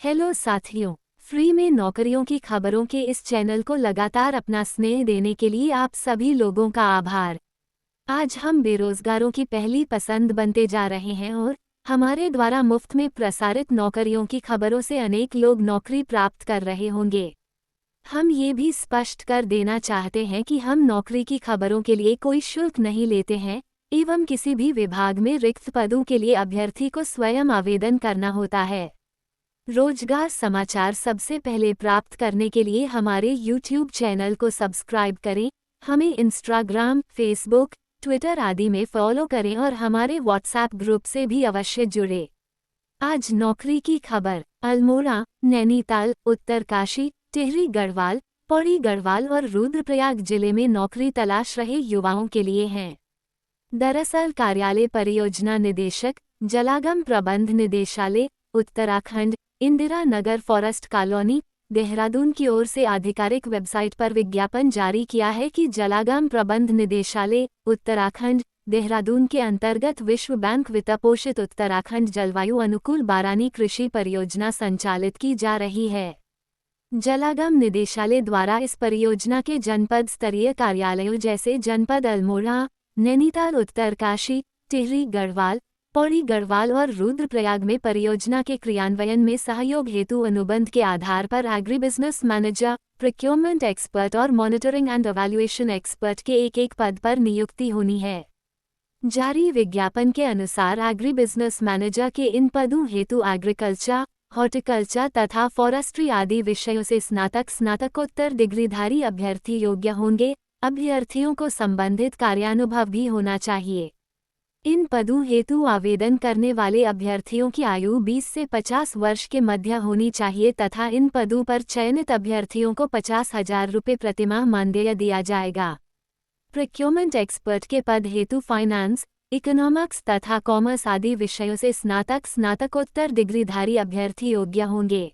Hello साथियों, free में नौकरियों की खबरों के इस चैनल को लगातार अपना स्नेह देने के लिए आप सभी लोगों का आभार। आज हम बेरोजगारों की पहली पसंद बनते जा रहे हैं और हमारे द्वारा मुफ्त में प्रसारित नौकरियों की खबरों से अनेक लोग नौकरी प्राप्त कर रहे होंगे। हम ये भी स्पष्ट कर देना चाहते हैं कि हम नौकरी की खबरों के लिए कोई शुल्क नहीं लेते हैं एवं किसी भी विभाग में रिक्त पदों के लिए अभ्यर्थी को स्वयं आवेदन करना होता है। रोजगार समाचार सबसे पहले प्राप्त करने के लिए हमारे YouTube चैनल को सब्सक्राइब करें, हमें इंस्टाग्राम, फेसबुक, ट्विटर आदि में फॉलो करें और हमारे व्हाट्सएप ग्रुप से भी अवश्य जुड़े। आज नौकरी की खबर अल्मोड़ा, नैनीताल, उत्तरकाशी, टिहरी गढ़वाल, पौड़ी गढ़वाल और रुद्रप्रयाग जिले में नौकरी तलाश रहे युवाओं के लिए हैं। दरअसल कार्यालय परियोजना निदेशक, जलागम प्रबंध निदेशालय, उत्तराखंड, इंदिरा नगर फॉरेस्ट कॉलोनी, देहरादून की ओर से आधिकारिक वेबसाइट पर विज्ञापन जारी किया है कि जलागम प्रबंध निदेशालय, उत्तराखंड, देहरादून के अंतर्गत विश्व बैंक वित्तपोषित उत्तराखंड जलवायु अनुकूल बारानी कृषि परियोजना संचालित की जा रही है। जलागम निदेशालय द्वारा इस परियोजना के जनपद स्तरीय कार्यालयों जैसे जनपद अल्मोड़ा, नैनीताल, उत्तरकाशी, टिहरी गढ़वाल, पौड़ी गढ़वाल और रुद्रप्रयाग में परियोजना के क्रियान्वयन में सहयोग हेतु अनुबंध के आधार पर एग्रीबिजनेस मैनेजर, प्रोक्योरमेंट एक्सपर्ट और मॉनिटरिंग एंड इवैल्यूएशन एक्सपर्ट के एक पद पर नियुक्ति होनी है। जारी विज्ञापन के अनुसार एग्रीबिजनेस मैनेजर के इन पदों हेतु एग्रीकल्चर, हॉर्टिकल्चर तथा फॉरेस्ट्री आदि विषयों से स्नातकोत्तर डिग्रीधारी अभ्यर्थी योग्य होंगे। अभ्यर्थियों को संबंधित कार्यानुभव भी होना चाहिए। इन पदों हेतु आवेदन करने वाले अभ्यर्थियों की आयु 20 से 50 वर्ष के मध्य होनी चाहिए तथा इन पदों पर चयनित अभ्यर्थियों को 50,000 रुपये प्रतिमाह मानदेय दिया जाएगा। प्रोक्योरमेंट एक्सपर्ट के पद हेतु फाइनेंस, इकोनॉमिक्स तथा कॉमर्स आदि विषयों से स्नातकोत्तर डिग्रीधारी अभ्यर्थी योग्य होंगे।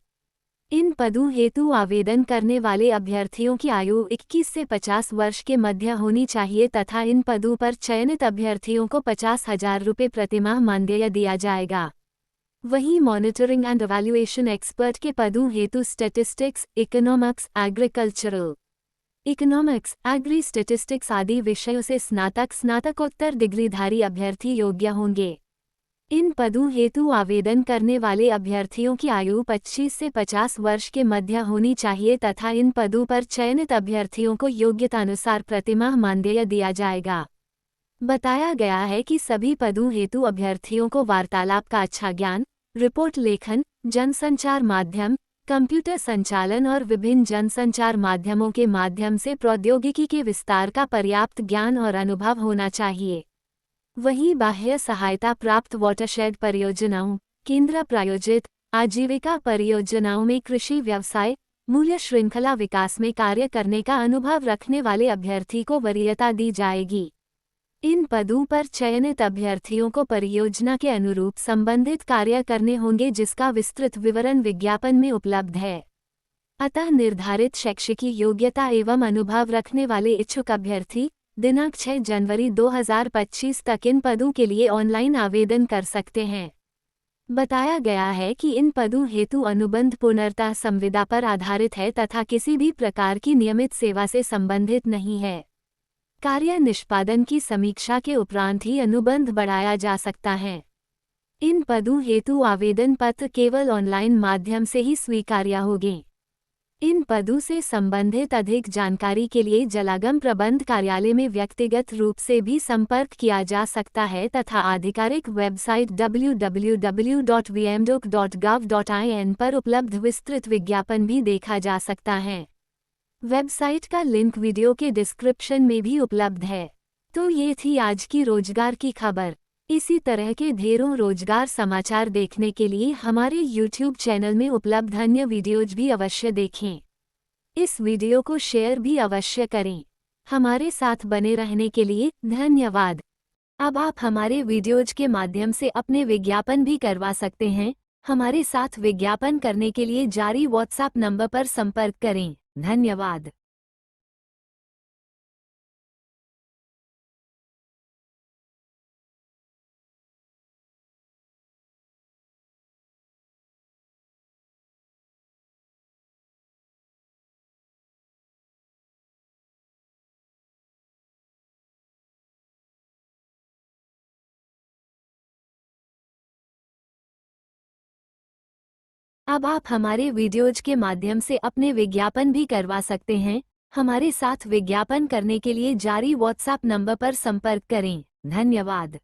इन पदों हेतु आवेदन करने वाले अभ्यर्थियों की आयु 21 से 50 वर्ष के मध्य होनी चाहिए तथा इन पदों पर चयनित अभ्यर्थियों को 50,000 रुपये प्रतिमाह मानदेय दिया जाएगा। वहीं मॉनिटरिंग एंड इवैल्यूएशन एक्सपर्ट के पदों हेतु statistics, economics, agricultural economics, agri statistics आदि विषयों से स्नातकोत्तर डिग्रीधारी अभ्यर्थी योग्य होंगे। इन पदों हेतु आवेदन करने वाले अभ्यर्थियों की आयु 25 से 50 वर्ष के मध्य होनी चाहिए तथा इन पदों पर चयनित अभ्यर्थियों को योग्यतानुसार प्रतिमाह मानदेय दिया जाएगा। बताया गया है कि सभी पदों हेतु अभ्यर्थियों को वार्तालाप का अच्छा ज्ञान, रिपोर्ट लेखन, जनसंचार माध्यम, कंप्यूटर संचालन और विभिन्न जनसंचार माध्यमों के माध्यम से प्रौद्योगिकी के विस्तार का पर्याप्त ज्ञान और अनुभव होना चाहिए। वहीं बाह्य सहायता प्राप्त वाटरशेड परियोजनाओं, केंद्र प्रायोजित आजीविका परियोजनाओं में कृषि व्यवसाय, मूल्य श्रृंखला विकास में कार्य करने का अनुभव रखने वाले अभ्यर्थी को वरीयता दी जाएगी। इन पदों पर चयनित अभ्यर्थियों को परियोजना के अनुरूप संबंधित कार्य करने होंगे जिसका विस्तृत विवरण विज्ञापन में उपलब्ध है। अतः निर्धारित शैक्षिक योग्यता एवं अनुभव रखने वाले इच्छुक अभ्यर्थी दिनांक 6 जनवरी 2025 तक इन पदों के लिए ऑनलाइन आवेदन कर सकते हैं। बताया गया है कि इन पदों हेतु अनुबंध पूर्णतः संविदा पर आधारित है तथा किसी भी प्रकार की नियमित सेवा से संबंधित नहीं है। कार्य निष्पादन की समीक्षा के उपरांत ही अनुबंध बढ़ाया जा सकता है। इन पदों हेतु आवेदन पत्र केवल ऑनलाइन माध्यम से ही स्वीकार्य होंगे। इन पदों से संबंधित अधिक जानकारी के लिए जलागम प्रबंध कार्यालय में व्यक्तिगत रूप से भी संपर्क किया जा सकता है तथा आधिकारिक वेबसाइट www.vmdoc.gov.in पर उपलब्ध विस्तृत विज्ञापन भी देखा जा सकता है। वेबसाइट का लिंक वीडियो के डिस्क्रिप्शन में भी उपलब्ध है। तो ये थी आज की रोजगार की खबर। इसी तरह के ढेरों रोजगार समाचार देखने के लिए हमारे YouTube चैनल में उपलब्ध अन्य वीडियोज भी अवश्य देखें। इस वीडियो को शेयर भी अवश्य करें। हमारे साथ बने रहने के लिए धन्यवाद। अब आप हमारे वीडियोज के माध्यम से अपने विज्ञापन भी करवा सकते हैं। हमारे साथ विज्ञापन करने के लिए जारी WhatsApp नंबर पर संपर्क करें। धन्यवाद। अब आप हमारे वीडियोज के माध्यम से अपने विज्ञापन भी करवा सकते हैं। हमारे साथ विज्ञापन करने के लिए जारी व्हाट्सएप नंबर पर संपर्क करें। धन्यवाद।